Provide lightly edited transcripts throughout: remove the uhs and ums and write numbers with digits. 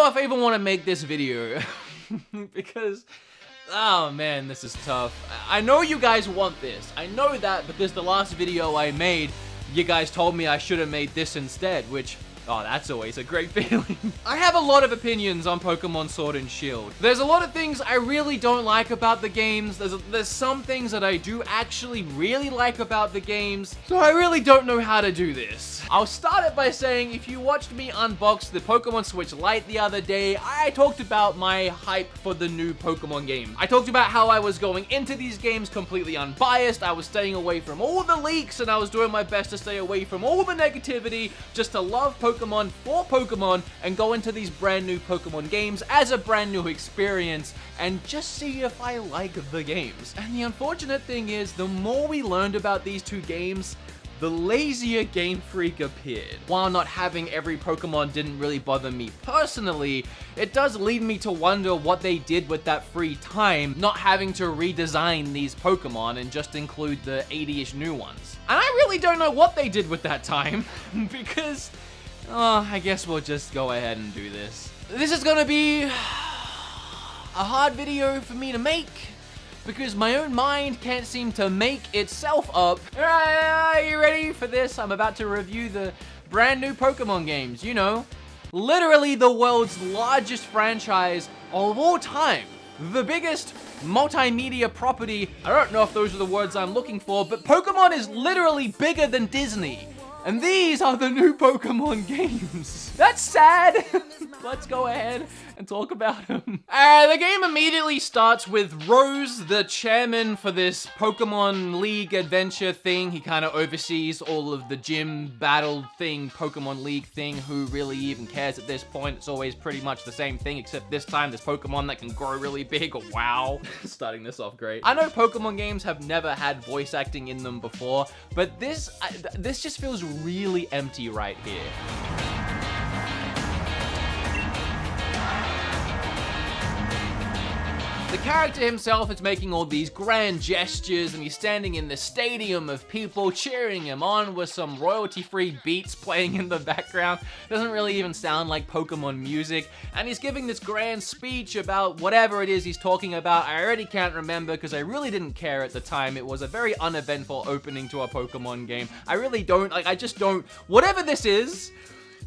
if I even want to make this video because, oh man, this is tough. I know you guys want this. I know that because the last video I made, you guys told me I should have made this instead, which, oh, that's always a great feeling. I have a lot of opinions on Pokemon Sword and Shield. There's a lot of things I really don't like about the games. There's some things that I do actually really like about the games. So I really don't know how to do this. I'll start it by saying, if you watched me unbox the Pokemon Switch Lite the other day, I talked about my hype for the new Pokemon game. I talked about how I was going into these games completely unbiased. I was staying away from all the leaks, and I was doing my best to stay away from all the negativity, just to love Pokemon for Pokemon and go into these brand new Pokemon games as a brand new experience and just see if I like the games. And the unfortunate thing is, the more we learned about these two games, the lazier Game Freak appeared. While not having every Pokemon didn't really bother me personally, it does lead me to wonder what they did with that free time, not having to redesign these Pokemon and just include the 80-ish new ones. And I really don't know what they did with that time, because, I guess we'll just go ahead and do this. This is gonna be a hard video for me to make, because my own mind can't seem to make itself up. Are you ready for this? I'm about to review the brand new Pokemon games, you know. Literally the world's largest franchise of all time. The biggest multimedia property. I don't know if those are the words I'm looking for, but Pokemon is literally bigger than Disney. And these are the new Pokemon games. That's sad. Let's go ahead and talk about them. The game immediately starts with Rose, the chairman for this Pokemon League adventure thing. He kind of oversees all of the gym battle thing, Pokemon League thing. Who really even cares at this point? It's always pretty much the same thing, except this time there's Pokemon that can grow really big. Wow. Starting this off great. I know Pokemon games have never had voice acting in them before, but this just feels really empty right here. The character himself is making all these grand gestures, and he's standing in the stadium of people cheering him on with some royalty-free beats playing in the background. Doesn't really even sound like Pokemon music, and he's giving this grand speech about whatever it is he's talking about. I already can't remember because I really didn't care at the time. It was a very uneventful opening to a Pokemon game. I really don't, I just don't, whatever this is,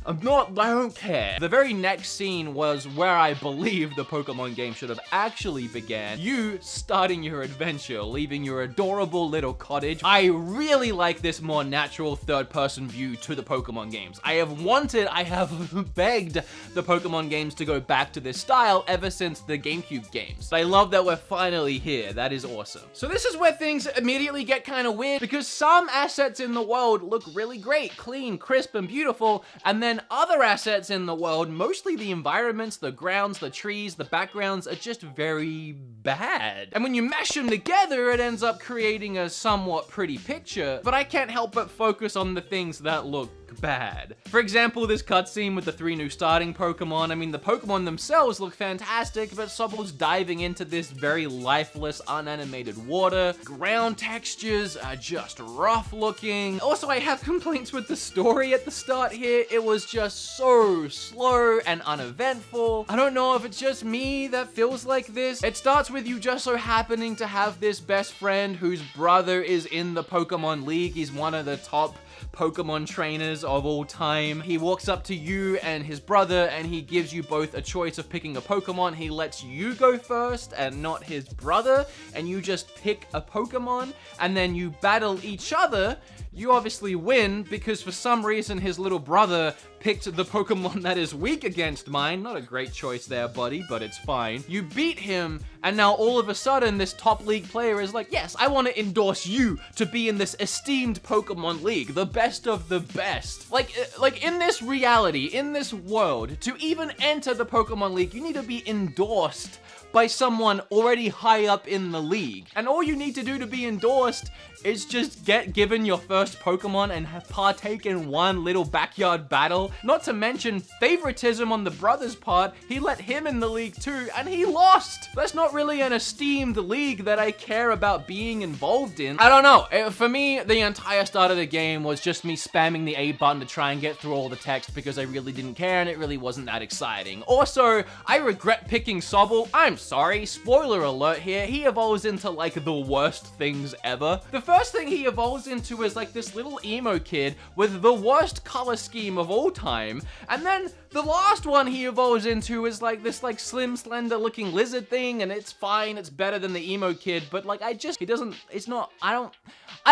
I don't care. The very next scene was where I believe the Pokemon game should have actually began. You starting your adventure, leaving your adorable little cottage. I really like this more natural third-person view to the Pokemon games. I have begged the Pokemon games to go back to this style ever since the GameCube games. I love that we're finally here. That is awesome. So this is where things immediately get kind of weird, because some assets in the world look really great, clean, crisp, and beautiful, and then other assets in the world, mostly the environments, the grounds, the trees, the backgrounds, are just very bad. And when you mash them together, it ends up creating a somewhat pretty picture, but I can't help but focus on the things that look bad. For example, this cutscene with the 3 new starting Pokemon. I mean, the Pokemon themselves look fantastic, but Sobble's diving into this very lifeless, unanimated water. Ground textures are just rough looking. Also, I have complaints with the story at the start here. It was just so slow and uneventful. I don't know if it's just me that feels like this. It starts with you just so happening to have this best friend whose brother is in the Pokemon League. He's one of the top Pokemon trainers of all time. He walks up to you and his brother, and he gives you both a choice of picking a Pokemon. He lets you go first and not his brother, and you just pick a Pokemon, and then you battle each other. You obviously win because for some reason his little brother picked the Pokemon that is weak against mine. Not a great choice there, buddy, but it's fine. You beat him, and now all of a sudden this top league player is like, yes, I want to endorse you to be in this esteemed Pokemon League, the best of the best. Like in this reality, in this world, to even enter the Pokemon League, you need to be endorsed by someone already high up in the league. And all you need to do to be endorsed is just get given your first first Pokemon and partake in one little backyard battle. Not to mention favoritism on the brother's part. He let him in the league too, and he lost. That's not really an esteemed league that I care about being involved in. I don't know. For me, the entire start of the game was just me spamming the A button to try and get through all the text because I really didn't care and it really wasn't that exciting. Also, I regret picking Sobble. I'm sorry, spoiler alert here, he evolves into like the worst things ever. The first thing he evolves into is like this little emo kid with the worst color scheme of all time, and then the last one he evolves into is like this like slim, slender looking lizard thing, and it's fine, it's better than the emo kid, but like I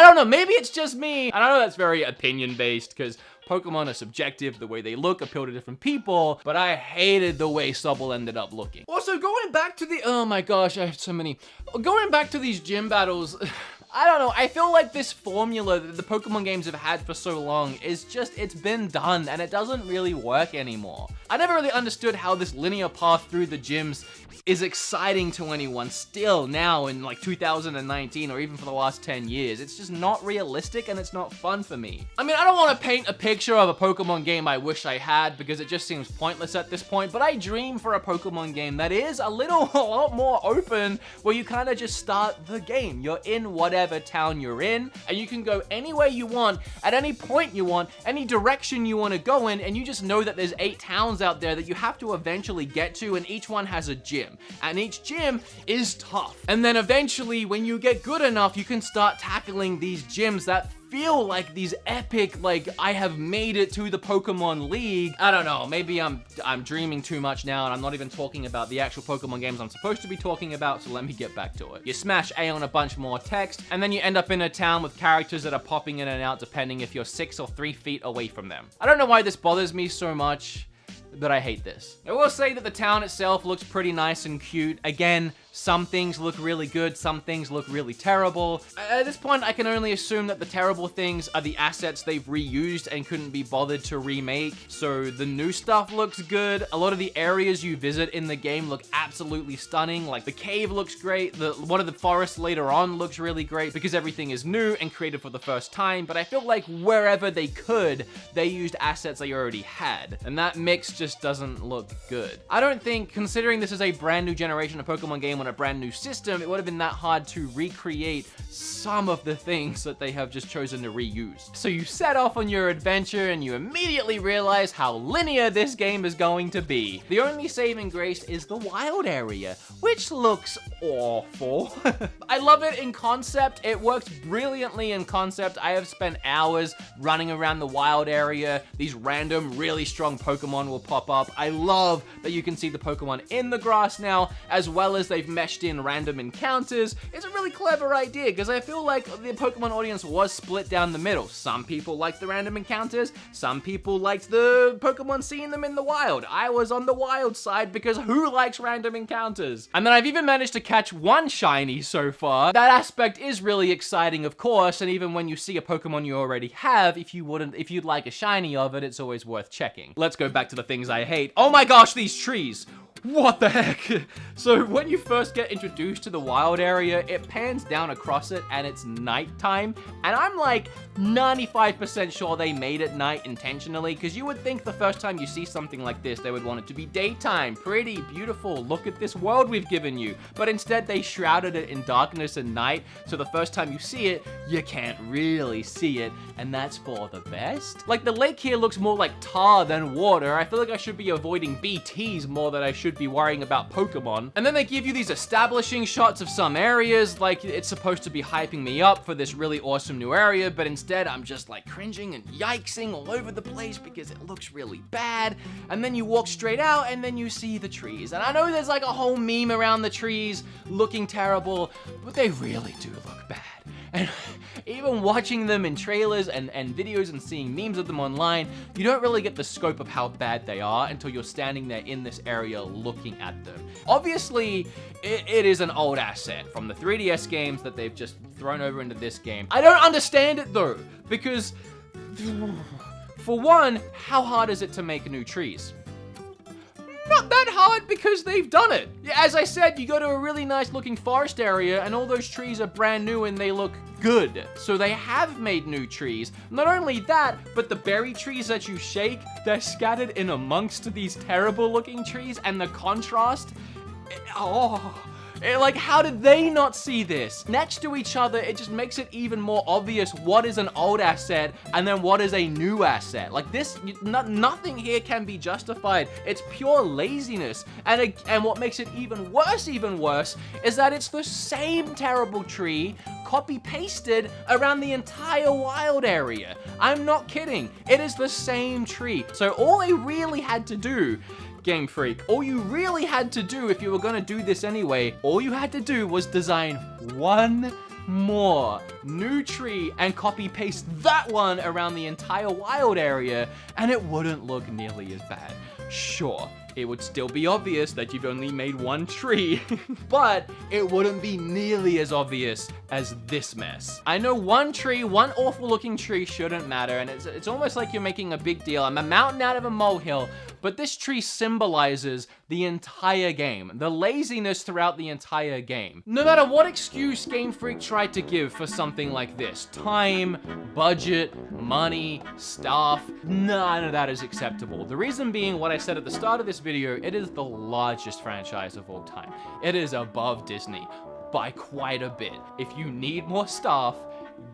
don't know, maybe it's just me. I know that's very opinion based because Pokemon are subjective, the way they look appeal to different people, but I hated the way Sobble ended up looking. Also, going back to the, oh my gosh, I have so many. Going back to these gym battles, I don't know, I feel like this formula that the Pokemon games have had for so long is just, it's been done and it doesn't really work anymore. I never really understood how this linear path through the gyms is exciting to anyone still now in like 2019 or even for the last 10 years. It's just not realistic and it's not fun for me. I mean, I don't want to paint a picture of a Pokemon game I wish I had because it just seems pointless at this point, but I dream for a Pokemon game that is a lot more open, where you kind of just start the game. You're in whatever town you're in and you can go anywhere you want, at any point you want, any direction you want to go in, and you just know that there's 8 towns out there that you have to eventually get to, and each one has a gym. And each gym is tough. And then eventually, when you get good enough, you can start tackling these gyms that feel like these epic, like, I have made it to the Pokemon League. I don't know, maybe I'm dreaming too much now and I'm not even talking about the actual Pokemon games I'm supposed to be talking about, so let me get back to it. You smash A on a bunch more text, and then you end up in a town with characters that are popping in and out depending if you're 6 or 3 feet away from them. I don't know why this bothers me so much, but I hate this. I will say that the town itself looks pretty nice and cute. Again, some things look really good, some things look really terrible. At this point, I can only assume that the terrible things are the assets they've reused and couldn't be bothered to remake. So the new stuff looks good. A lot of the areas you visit in the game look absolutely stunning. Like the cave looks great. One of the forests later on looks really great because everything is new and created for the first time. But I feel like wherever they could, they used assets they already had. And that mix just doesn't look good. I don't think, considering this is a brand new generation of Pokemon game on a brand new system, it would have been that hard to recreate some of the things that they have just chosen to reuse. So you set off on your adventure and you immediately realize how linear this game is going to be. The only saving grace is the wild area, which looks awful. I love it in concept. It works brilliantly in concept. I have spent hours running around the wild area. These random, really strong Pokemon will pop up. I love that you can see the Pokemon in the grass now, as well as they've meshed in random encounters. It's a really clever idea because I feel like the Pokemon audience was split down the middle. Some people liked the random encounters, some people liked the Pokemon seeing them in the wild. I was on the wild side because who likes random encounters? And then I've even managed to catch one shiny so far. That aspect is really exciting, of course, and even when you see a Pokemon you already have, if you'd like a shiny of it, it's always worth checking. Let's go back to the things I hate. Oh my gosh, these trees! What the heck? So when you first get introduced to the wild area, it pans down across it and it's nighttime. And I'm like 95% sure they made it night intentionally, because you would think the first time you see something like this, they would want it to be daytime, pretty, beautiful, look at this world we've given you. But instead they shrouded it in darkness and night, so the first time you see it, you can't really see it, and that's for the best. Like the lake here looks more like tar than water. I feel like I should be avoiding BTs more than I should be worrying about Pokemon. And then they give you these establishing shots of some areas, like it's supposed to be hyping me up for this really awesome new area, but instead I'm just like cringing and yikesing all over the place because it looks really bad. And then you walk straight out and then you see the trees. And I know there's like a whole meme around the trees looking terrible, but they really do look bad. And even watching them in trailers and videos and seeing memes of them online, you don't really get the scope of how bad they are until you're standing there in this area looking at them. Obviously, it is an old asset from the 3DS games that they've just thrown over into this game. I don't understand it though, because for one, how hard is it to make new trees? Not that hard because they've done it. As I said, you go to a really nice looking forest area and all those trees are brand new and they look good. So they have made new trees. Not only that, but the berry trees that you shake, they're scattered in amongst these terrible looking trees, and the contrast, like, how did they not see this? Next to each other, it just makes it even more obvious what is an old asset and then what is a new asset. Like this, nothing here can be justified. It's pure laziness. And what makes it even worse, is that it's the same terrible tree copy-pasted around the entire wild area. I'm not kidding. It is the same tree. So all they really had to do, Game Freak, all you really had to do if you were gonna do this anyway, all you had to do was design one more new tree and copy paste that one around the entire wild area, and it wouldn't look nearly as bad. Sure, it would still be obvious that you've only made one tree, but it wouldn't be nearly as obvious as this mess. I know one tree, one awful looking tree shouldn't matter, and it's almost like you're making a big deal. I'm a mountain out of a molehill, but this tree symbolizes the entire game, the laziness throughout the entire game. No matter what excuse Game Freak tried to give for something like this, time, budget, money, staff, none of that is acceptable. The reason being what I said at the start of this video, it is the largest franchise of all time. It is above Disney by quite a bit. If you need more staff,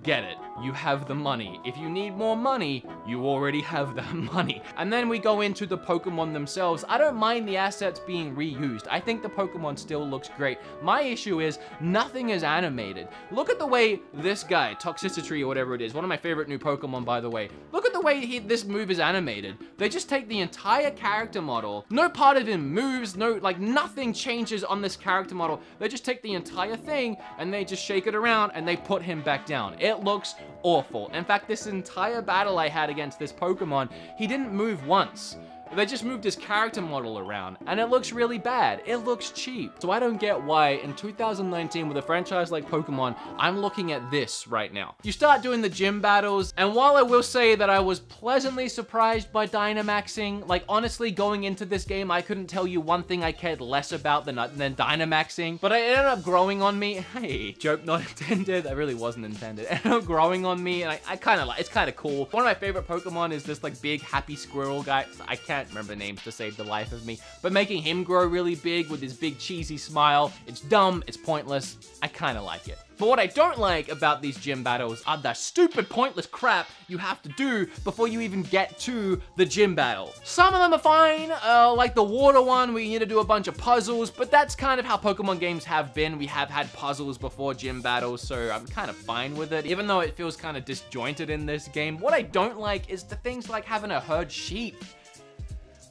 get it. You have the money. If you need more money, you already have that money. And then we go into the Pokemon themselves. I don't mind the assets being reused. I think the Pokemon still looks great. My issue is nothing is animated. Look at the way this guy, Toxicity or whatever it is, one of my favorite new Pokemon, by the way. Look at the way this move is animated. They just take the entire character model. No part of him moves. No, like nothing changes on this character model. They just take the entire thing and they just shake it around and they put him back down. It looks awful. In fact, this entire battle I had against this Pokemon, he didn't move once. They just moved his character model around, and it looks really bad. It looks cheap. So I don't get why in 2019 with a franchise like Pokemon, I'm looking at this right now. You start doing the gym battles, and while I will say that I was pleasantly surprised by Dynamaxing, like honestly going into this game, I couldn't tell you one thing I cared less about than Dynamaxing, but it ended up growing on me. Hey, joke not intended. That really wasn't intended. It ended up growing on me, and I kind of like, it's kind of cool. One of my favorite Pokemon is this like big happy squirrel guy. I can't remember names to save the life of me, but making him grow really big with his big cheesy smile, it's dumb, it's pointless. I kind of like it. But what I don't like about these gym battles are the stupid pointless crap you have to do before you even get to the gym battle. Some of them are fine, like the water one where you need to do a bunch of puzzles, but that's kind of how Pokemon games have been. We have had puzzles before gym battles, so I'm kind of fine with it, even though it feels kind of disjointed in this game. What I don't like is the things like having a herd sheep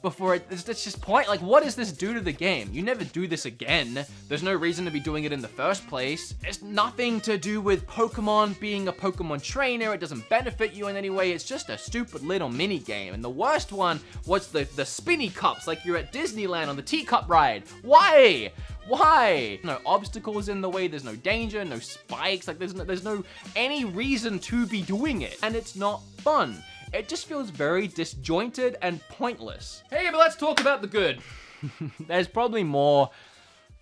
before it's just point. Like, what does this do to the game? You never do this again. There's no reason to be doing it in the first place. It's nothing to do with Pokemon being a Pokemon trainer. It doesn't benefit you in any way. It's just a stupid little mini game. And the worst one was the spinny cups, like you're at Disneyland on the teacup ride. Why? Why? No obstacles in the way, there's no danger, no spikes, like there's no any reason to be doing it. And it's not fun. It just feels very disjointed and pointless. Hey, but let's talk about the good. There's probably more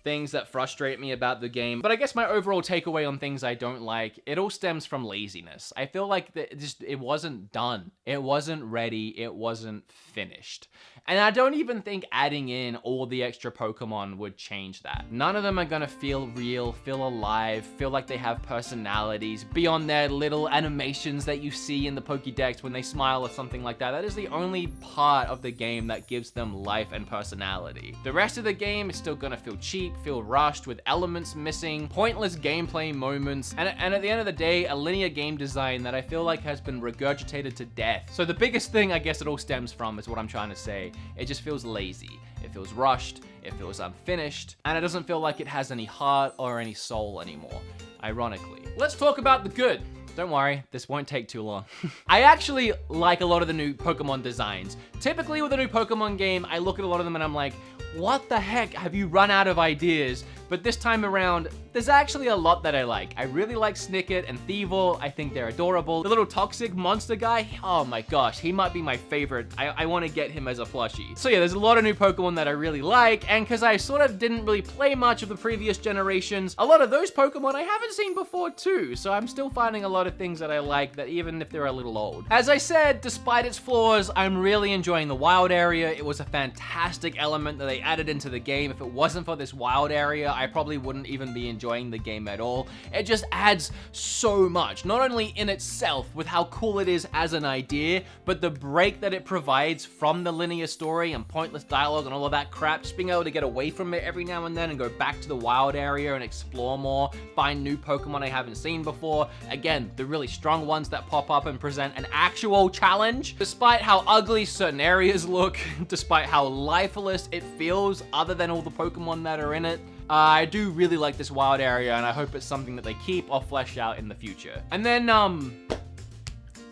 things that frustrate me about the game, but I guess my overall takeaway on things I don't like, it all stems from laziness. I feel like it wasn't done. It wasn't ready. It wasn't finished. And I don't even think adding in all the extra Pokemon would change that. None of them are gonna feel real, feel alive, feel like they have personalities beyond their little animations that you see in the Pokédex when they smile or something like that. That is the only part of the game that gives them life and personality. The rest of the game is still gonna feel cheap, feel rushed, with elements missing, pointless gameplay moments, and at the end of the day, a linear game design that I feel like has been regurgitated to death. So the biggest thing I guess it all stems from is what I'm trying to say. It just feels lazy. It feels rushed, it feels unfinished, and it doesn't feel like it has any heart or any soul anymore, ironically. Let's talk about the good. Don't worry, this won't take too long. I actually like a lot of the new Pokemon designs. Typically with a new Pokemon game, I look at a lot of them and I'm like, what the heck, have you run out of ideas? But this time around, there's actually a lot that I like. I really like Snicket and Thievul. I think they're adorable. The little toxic monster guy, oh my gosh, he might be my favorite. I want to get him as a plushie. So yeah, there's a lot of new Pokemon that I really like, and because I sort of didn't really play much of the previous generations, a lot of those Pokemon I haven't seen before too, so I'm still finding a lot of things that I like, that even if they're a little old. As I said, despite its flaws, I'm really enjoying the wild area. It was a fantastic element that they added into the game. If it wasn't for this wild area, I probably wouldn't even be enjoying the game at all. It just adds so much, not only in itself with how cool it is as an idea, but the break that it provides from the linear story and pointless dialogue and all of that crap. Just being able to get away from it every now and then and go back to the wild area and explore more, find new Pokemon I haven't seen before. Again, the really strong ones that pop up and present an actual challenge. Despite how ugly certain areas look, despite how lifeless it feels other than all the Pokemon that are in it, I do really like this wild area, and I hope it's something that they keep or flesh out in the future. And then,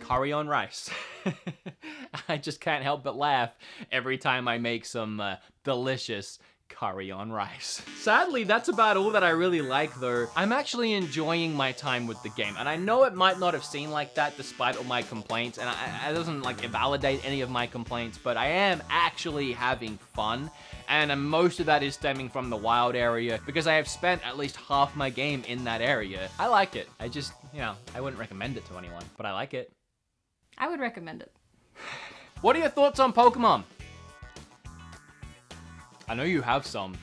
curry on rice. I just can't help but laugh every time I make some delicious curry on rice. Sadly, that's about all that I really like though. I'm actually enjoying my time with the game, and I know it might not have seemed like that despite all my complaints, and it doesn't like invalidate any of my complaints, but I am actually having fun. And most of that is stemming from the wild area because I have spent at least half my game in that area. I like it. I just, you know, I wouldn't recommend it to anyone, but I like it. I would recommend it. What are your thoughts on Pokemon? I know you have some.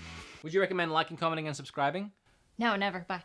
Would you recommend liking, commenting, and subscribing? No, never. Bye.